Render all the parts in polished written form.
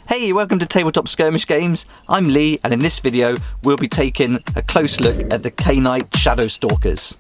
Hey, welcome to Tabletop Skirmish Games. I'm Lee, and in this video we'll be taking a close look at the Khainite Shadowstalkers.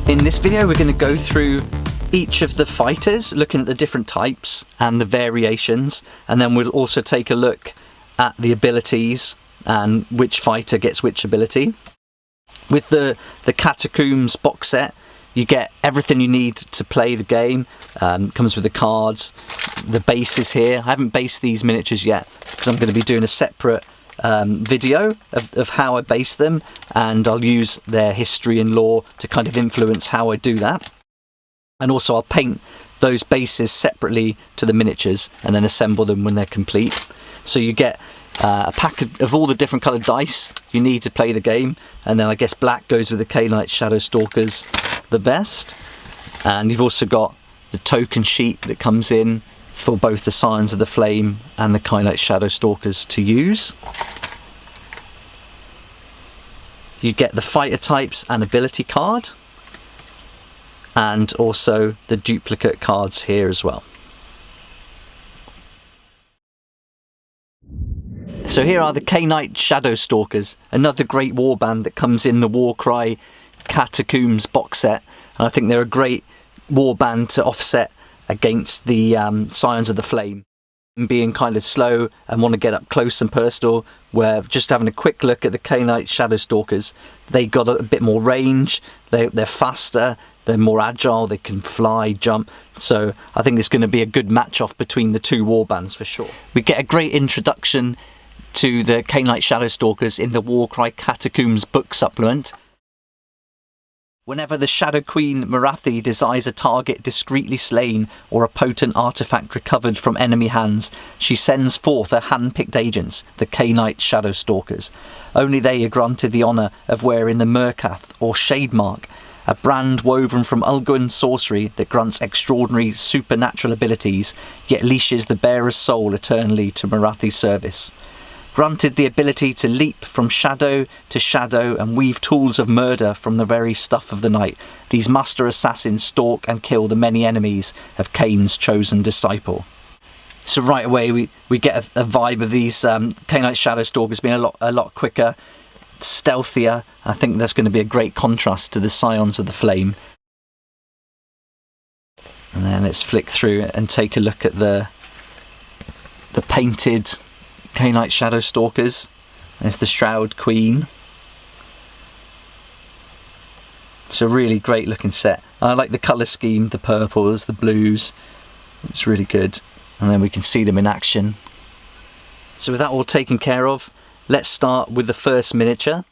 In this video we're going to go through each of the fighters, looking at the different types and the variations, and then we'll also take a look at the abilities and which fighter gets which ability. With the Catacombs box set, you get everything you need to play the game. Comes with the cards, the bases here. I haven't based these miniatures yet because I'm going to be doing a separate video of how I base them, and I'll use their history and lore to kind of influence how I do that. And also I'll paint those bases separately to the miniatures and then assemble them when they're complete. So you get a pack of all the different coloured dice you need to play the game, and then I guess black goes with the Khainite Shadowstalkers the best. And you've also got the token sheet that comes in for both the Scions of the Flame and the Khainite Shadowstalkers to use. You get the fighter types and ability card, and also the duplicate cards here as well. So here are the Khainite Shadowstalkers, another great warband that comes in the Warcry Catacombs box set, and I think they're a great warband to offset against the Scions of the Flame. And being kind of slow and want to get up close and personal, where just having a quick look at the Khainite Shadowstalkers, they got a bit more range, they're faster, they're more agile, they can fly, jump, so I think it's going to be a good match-off between the two warbands for sure. We get a great introduction to the Khainite Shadowstalkers in the Warcry Catacombs book supplement. Whenever the Shadow Queen Morathi desires a target discreetly slain or a potent artifact recovered from enemy hands, she sends forth her hand-picked agents, the Khainite Shadowstalkers. Only they are granted the honour of wearing the Murkath or Shade Mark, a brand woven from Ulguin sorcery that grants extraordinary supernatural abilities, yet leashes the bearer's soul eternally to Morathi's service. Granted the ability to leap from shadow to shadow and weave tools of murder from the very stuff of the night, these master assassins stalk and kill the many enemies of Cain's chosen disciple. So right away we get a vibe of these Khainite Shadowstalkers being a lot quicker, stealthier. I think that's going to be a great contrast to the Scions of the Flame. And then let's flick through and take a look at the painted Khainite Shadowstalkers. There's the Shroud Queen. It's a really great looking set. I like the colour scheme, the purples, the blues. It's really good. And then we can see them in action. So with that all taken care of, let's start with the first miniature.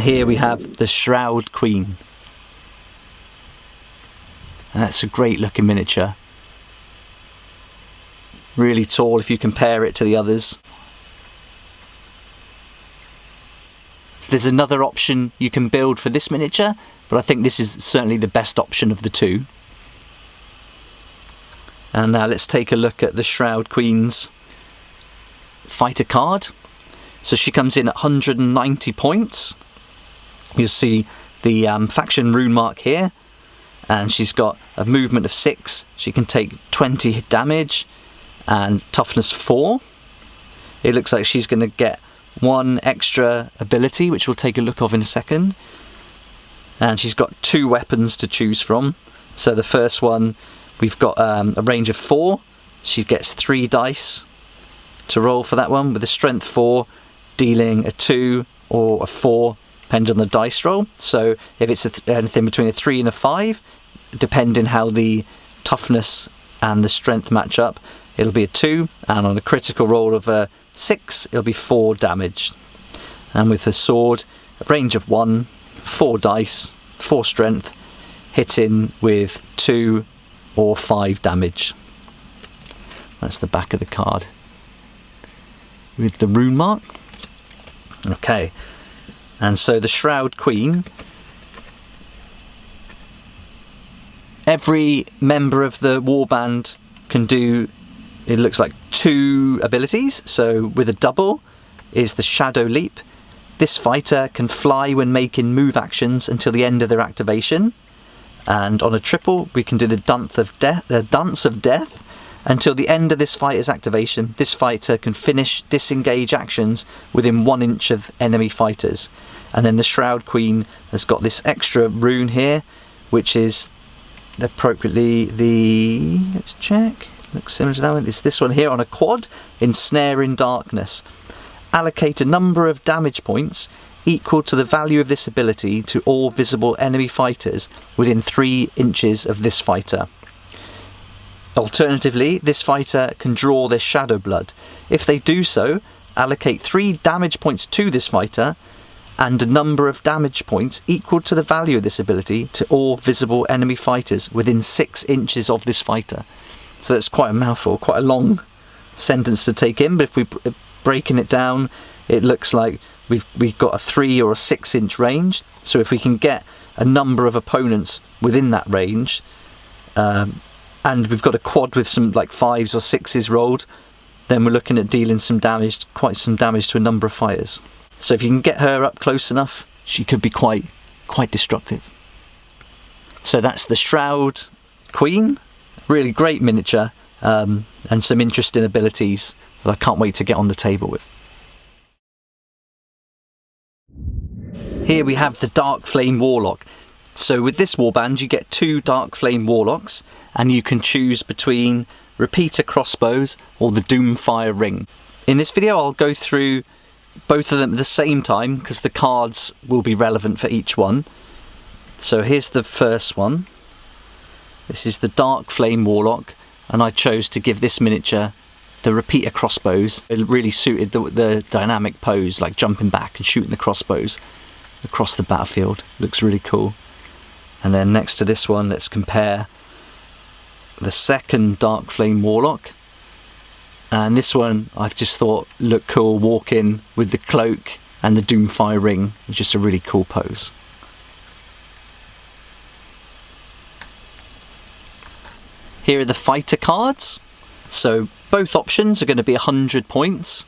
Here we have the Shroud Queen. And that's a great looking miniature. Really tall if you compare it to the others. There's another option you can build for this miniature, but I think this is certainly the best option of the two. And now let's take a look at the Shroud Queen's fighter card. So she comes in at 190 points. You'll see the faction rune mark here, and she's got a movement of 6. She can take 20 damage and toughness 4. It looks like she's going to get 1 extra ability, which we'll take a look of in a second. And she's got 2 weapons to choose from. So the first one, we've got a range of 4. She gets 3 dice to roll for that one, with a strength 4, dealing a 2 or a 4, depending on the dice roll. So if it's anything between a 3 and a 5, depending how the toughness and the strength match up, it'll be a 2, and on a critical roll of a 6, it'll be 4 damage. And with her sword, a range of 1, 4 dice, 4 strength, hitting with 2 or 5 damage. That's the back of the card with the rune mark. Okay, and so the Shroud Queen, every member of the warband can do, it looks like, 2 abilities. So with a double is the Shadow Leap. This fighter can fly when making move actions until the end of their activation. And on a triple, we can do the Dance of Death. Until the end of this fighter's activation, this fighter can finish disengage actions within 1 inch of enemy fighters. And then the Shroud Queen has got this extra rune here, which is appropriately the... let's check. Looks similar to that one. It's this one here on a quad, Ensnare in Darkness. Allocate a number of damage points equal to the value of this ability to all visible enemy fighters within 3 inches of this fighter. Alternatively, this fighter can draw their Shadow Blood. If they do so, allocate 3 damage points to this fighter and a number of damage points equal to the value of this ability to all visible enemy fighters within 6 inches of this fighter. So that's quite a mouthful, quite a long sentence to take in, but if we're breaking it down, it looks like we've got a 3 or a 6 inch range. So if we can get a number of opponents within that range, and we've got a quad with some like 5s or 6s rolled, then we're looking at dealing quite some damage to a number of fighters. So if you can get her up close enough, she could be quite destructive. So that's the Shroud Queen, really great miniature, and some interesting abilities that I can't wait to get on the table with. Here we have the Dark Flame Warlock. So with this warband you get 2 Dark Flame Warlocks, and you can choose between repeater crossbows or the Doomfire Ring. In this video I'll go through both of them at the same time because the cards will be relevant for each one. So here's the first one. This is the Dark Flame Warlock, and I chose to give this miniature the repeater crossbows. It really suited the dynamic pose, like jumping back and shooting the crossbows across the battlefield. Looks really cool. And then next to this one, let's compare the second Dark Flame Warlock. And this one I've just thought looked cool, walking with the cloak and the Doomfire Ring. It's just a really cool pose. Here are the fighter cards. So both options are going to be 100 points,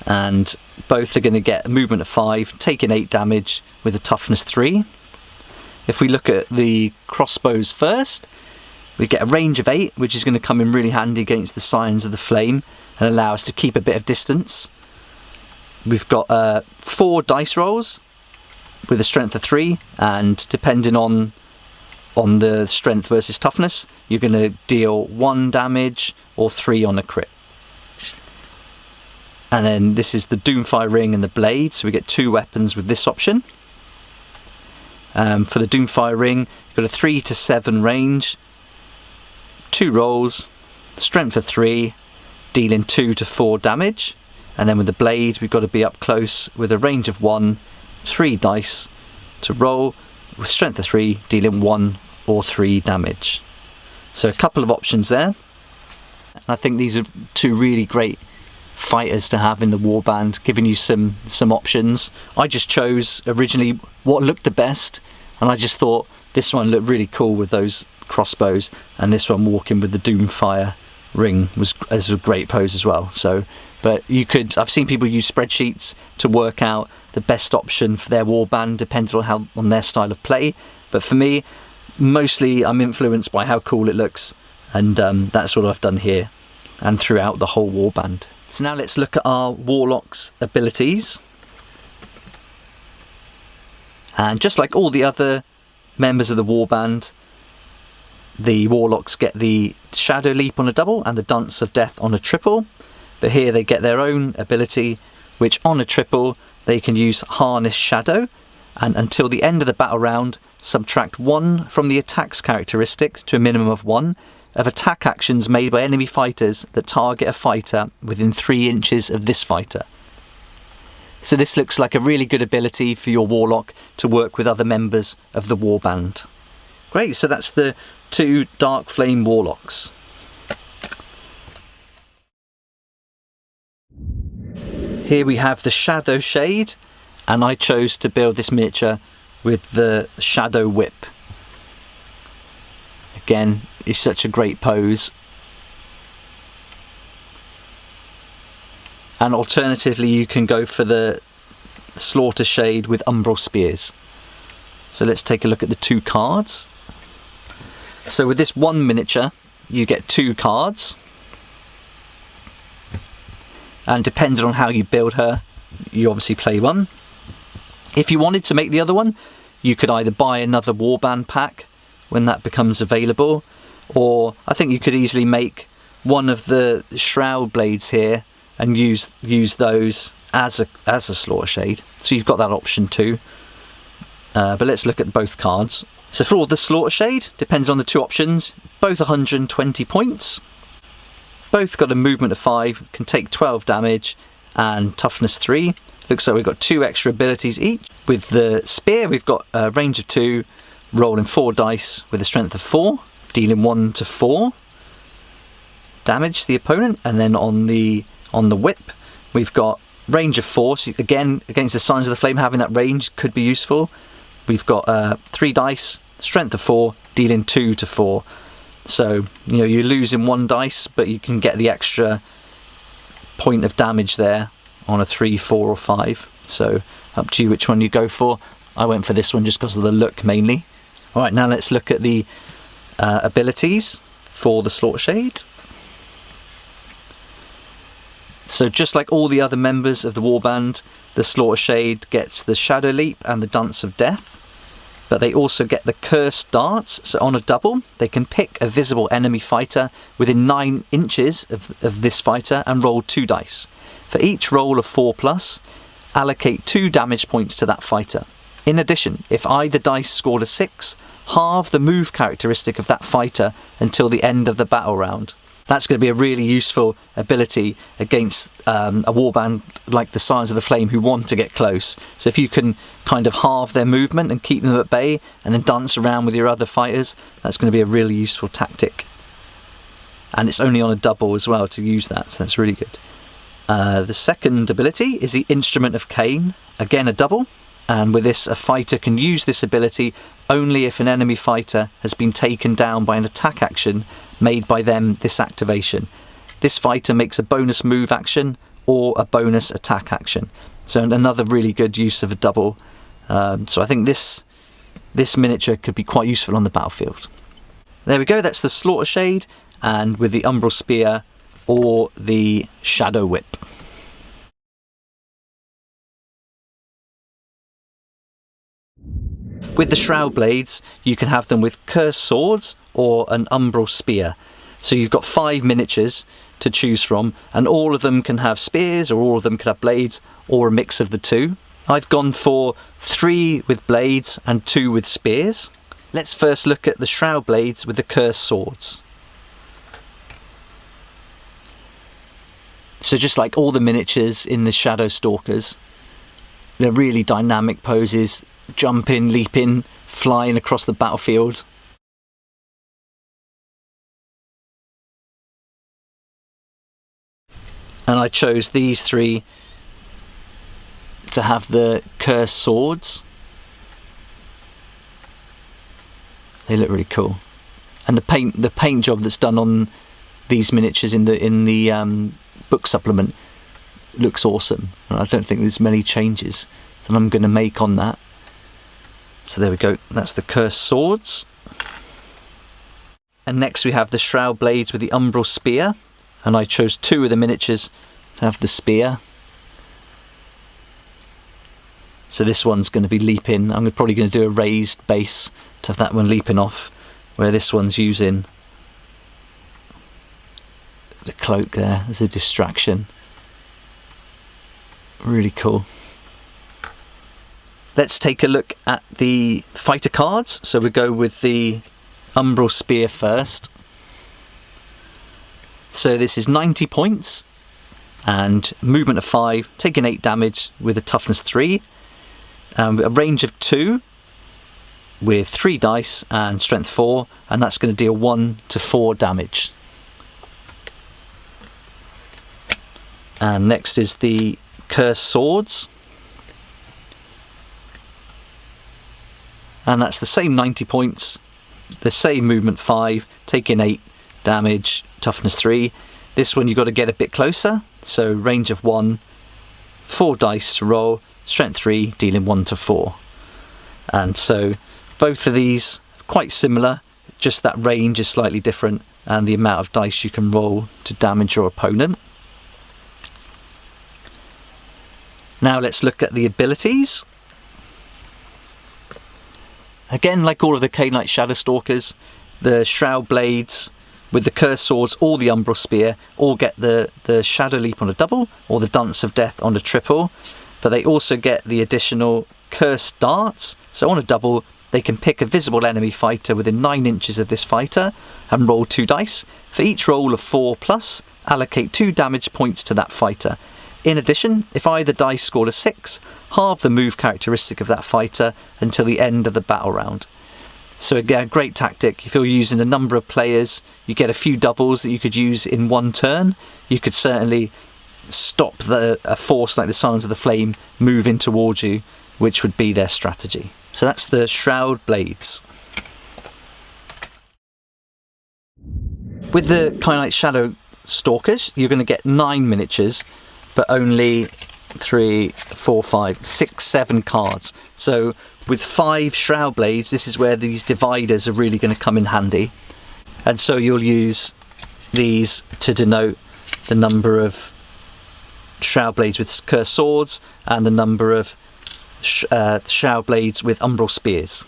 and both are going to get a movement of 5, taking 8 damage with a toughness 3. If we look at the crossbows first, we get a range of 8, which is going to come in really handy against the Scions of the Flame and allow us to keep a bit of distance. We've got 4 dice rolls with a strength of 3, and depending on the strength versus toughness, you're going to deal 1 damage or 3 on a crit. And then this is the Doomfire Ring and the Blade, so we get 2 weapons with this option. For the Doomfire Ring, you've got a 3 to 7 range, 2 rolls, strength of 3, dealing 2 to 4 damage. And then with the Blade, we've got to be up close with a range of 1, 3 dice to roll, with strength of 3, dealing 1 or 3 damage. So a couple of options there. I think these are 2 really great fighters to have in the warband, giving you some options. I just chose originally what looked the best, and I just thought this one looked really cool with those crossbows, and this one walking with the Doomfire Ring was as a great pose as well. So, but I've seen people use spreadsheets to work out the best option for their warband depending on their style of play. But for me, mostly I'm influenced by how cool it looks, and that's what I've done here and throughout the whole warband. So now let's look at our Warlock's abilities. And just like all the other members of the warband, the Warlocks get the Shadow Leap on a double and the Dance of Death on a triple. But here they get their own ability, which on a triple they can use Harness Shadow, and until the end of the battle round, subtract 1 from the attack's characteristic to a minimum of 1 of attack actions made by enemy fighters that target a fighter within 3 inches of this fighter. So this looks like a really good ability for your Warlock to work with other members of the warband. Great, so that's the 2 Dark Flame Warlocks. Here we have the Shadow Shade, and I chose to build this miniature with the Shadow Whip. Again, it's such a great pose. And alternatively, you can go for the Slaughter Shade with Umbral Spears. So let's take a look at the 2 cards. So with this 1 miniature, you get 2 cards. And depending on how you build her, you obviously play one. If you wanted to make the other one, you could either buy another Warband pack when that becomes available, or I think you could easily make one of the Shroud blades here and use those as a Slaughter Shade. So you've got that option too. But let's look at both cards. So for all the Slaughter Shade, depends on the 2 options, both 120 points. Both got a movement of 5, can take 12 damage and toughness 3. Looks like we've got 2 extra abilities each. With the spear, we've got a range of 2, rolling 4 dice with a strength of 4, dealing 1 to 4 damage to the opponent. And then on the whip, we've got range of 4. So again, against the Signs of the Flame, having that range could be useful. We've got 3 dice, strength of 4, dealing 2 to 4. So, you know, you're losing 1 dice, but you can get the extra point of damage there on a 3, 4 or 5. So up to you which one you go for. I went for this one just because of the look mainly. Alright, now let's look at the abilities for the Slaughter Shade. So just like all the other members of the Warband, the Slaughter Shade gets the Shadow Leap and the Dance of Death. But they also get the Cursed Darts. So on a double, they can pick a visible enemy fighter within 9 inches of this fighter and roll 2 dice. For each roll of 4+, allocate 2 damage points to that fighter. In addition, if either dice scored a 6, halve the move characteristic of that fighter until the end of the battle round. That's going to be a really useful ability against a warband like the Signs of the Flame who want to get close. So if you can kind of halve their movement and keep them at bay and then dance around with your other fighters, that's going to be a really useful tactic. And it's only on a double as well to use that, so that's really good. The second ability is the Instrument of Cain, again a double. And with this, a fighter can use this ability only if an enemy fighter has been taken down by an attack action made by them this activation. This fighter makes a bonus move action or a bonus attack action. So another really good use of a double. So I think this miniature could be quite useful on the battlefield. There we go, that's the Slaughter Shade, and with the Umbral Spear or the Shadow Whip. With the Shroud Blades, you can have them with Cursed Swords or an Umbral Spear. So you've got 5 miniatures to choose from, and all of them can have spears, or all of them can have blades, or a mix of the 2. I've gone for 3 with blades and 2 with spears. Let's first look at the Shroud Blades with the Cursed Swords. So just like all the miniatures in the Shadowstalkers, they're really dynamic poses, jumping, leaping, flying across the battlefield. And I chose these 3 to have the Cursed Swords. They look really cool. And the paint job that's done on these miniatures in the book supplement looks awesome. And I don't think there's many changes that I'm going to make on that. So there we go, that's the Cursed Swords. And next we have the Shroud Blades with the Umbral Spear. And I chose 2 of the miniatures to have the spear. So this one's going to be leaping. I'm probably going to do a raised base to have that one leaping off, where this one's using the cloak there as a distraction. Really cool. Let's take a look at the fighter cards. So we go with the Umbral Spear first. So this is 90 points and movement of 5, taking 8 damage with a toughness 3. A range of 2 with 3 dice and strength 4, and that's going to deal 1 to 4 damage. And next is the Cursed Swords. And that's the same 90 points, the same movement 5, taking 8 damage, toughness 3. This one you've got to get a bit closer, so range of 1, 4 dice to roll, strength 3, dealing 1 to 4. And so both of these quite similar, just that range is slightly different and the amount of dice you can roll to damage your opponent. Now let's look at the abilities. Again, like all of the Khainite Shadowstalkers, the Shroud Blades with the Cursed Swords or the Umbral Spear all get the Shadow Leap on a double or the Dance of Death on a triple, but they also get the additional Cursed Darts. So on a double, they can pick a visible enemy fighter within 9 inches of this fighter and roll 2 dice. For each roll of 4+, allocate 2 damage points to that fighter. In addition, if either dice scored a 6, halve the move characteristic of that fighter until the end of the battle round. So again, a great tactic. If you're using a number of players, you get a few doubles that you could use in one turn. You could certainly stop a force like the Scions of the Flame moving towards you, which would be their strategy. So that's the Shroud Blades. With the Khainite Shadowstalkers, you're going to get 9 miniatures, but only 3, 4, 5, 6, 7 cards. So with 5 Shroud Blades, this is where these dividers are really going to come in handy. And so you'll use these to denote the number of Shroud Blades with Cursed Swords and the number of Shroud Blades with Umbral Spears.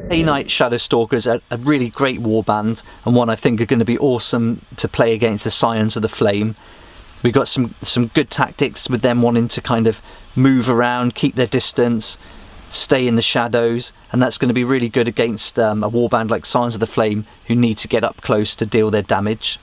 Khainite Shadowstalkers are a really great warband, and one I think are going to be awesome to play against the Scions of the Flame. We've got some good tactics with them wanting to kind of move around, keep their distance, stay in the shadows, and that's going to be really good against a warband like Scions of the Flame who need to get up close to deal their damage.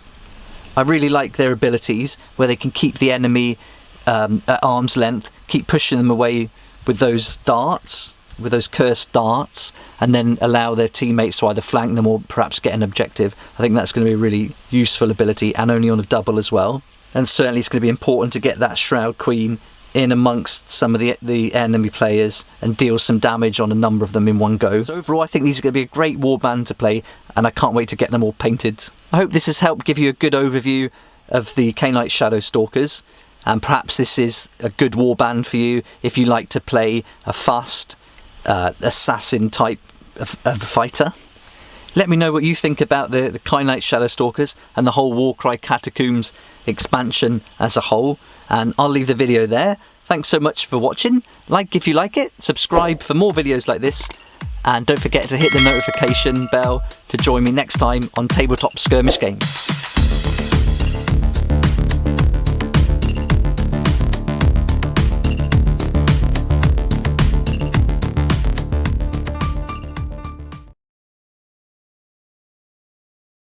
I really like their abilities where they can keep the enemy at arm's length, keep pushing them away with those darts, with those cursed darts, and then allow their teammates to either flank them or perhaps get an objective. I think that's going to be a really useful ability, and only on a double as well. And certainly it's going to be important to get that Shroud Queen in amongst some of the enemy players and deal some damage on a number of them in one go. So overall, I think these are going to be a great warband to play, and I can't wait to get them all painted. I hope this has helped give you a good overview of the Khainite Shadowstalkers, and perhaps this is a good warband for you if you like to play a fast assassin type of fighter. Let me know what you think about the Khainite Shadowstalkers and the whole Warcry Catacombs expansion as a whole, and I'll leave the video there. Thanks so much for watching. Like if you like it, subscribe for more videos like this, and don't forget to hit the notification bell to join me next time on Tabletop Skirmish Games.